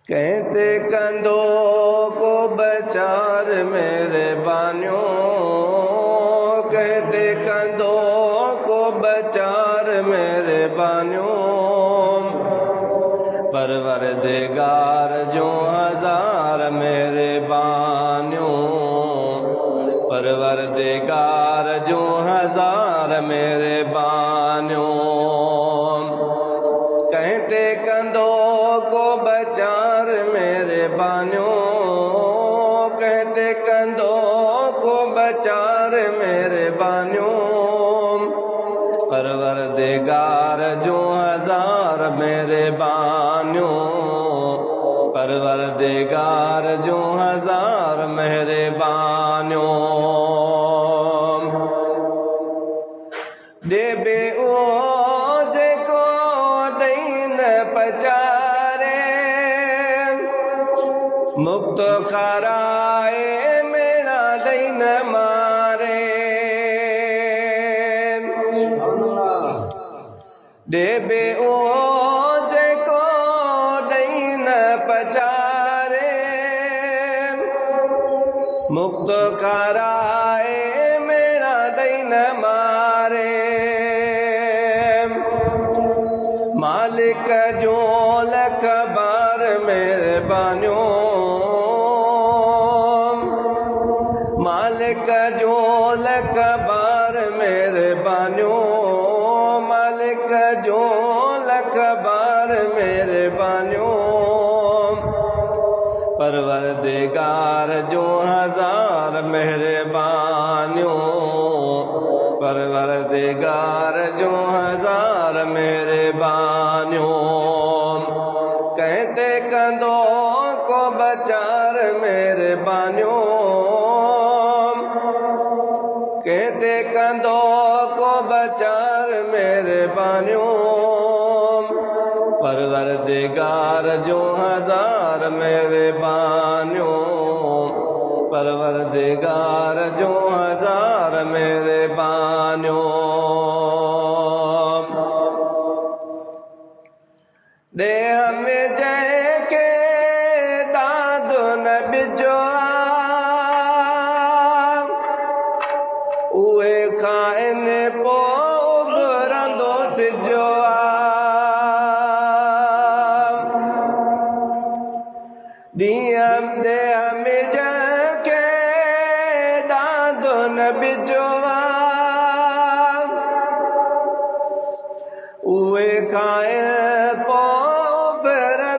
कहते कंदो को बचार मेरे बानियों, कहते कंदो को बचार मेरे बानियों। परवरदिगार जो हजार मेरे बानियों, परवरदिगार जो हजार मेरे बानियों। कहते कंदो को बचार मेरे बानियों, कहते कंदो को बचार मेरे बानियों। परवरदिगार जो हजार मेरे बानियों, परवरदिगार जो हजार मेरे बानियों। देबे ओ जेको ॾईन पचारे, मुक्त कराए मेरा ॾईन मारे। देबे ओ जेको ॾईन पचारे, मुक्त कराए मेरा ॾईन मारे। मालिक जो लख बार मेरे बानियों, मालिक जो लख बार मेरे बानियों, मालिक जो लख बार मेरे बानियों। परवरदिगार जो हजार मेरे बानियों, परवरदिगार जो हजार मेरे बानियों। कहते कंदो को बचार मेरे बानियों, कहते कंदो को बचार मेरे बानियों। परवरदिगार जो हजार मेरे बानियों, परवरदिगार जो हजार मेरे बानियों। दे हमें जय के दाद न बिजो, उहे खाइन पो उभरंदो सिजो। दे हमें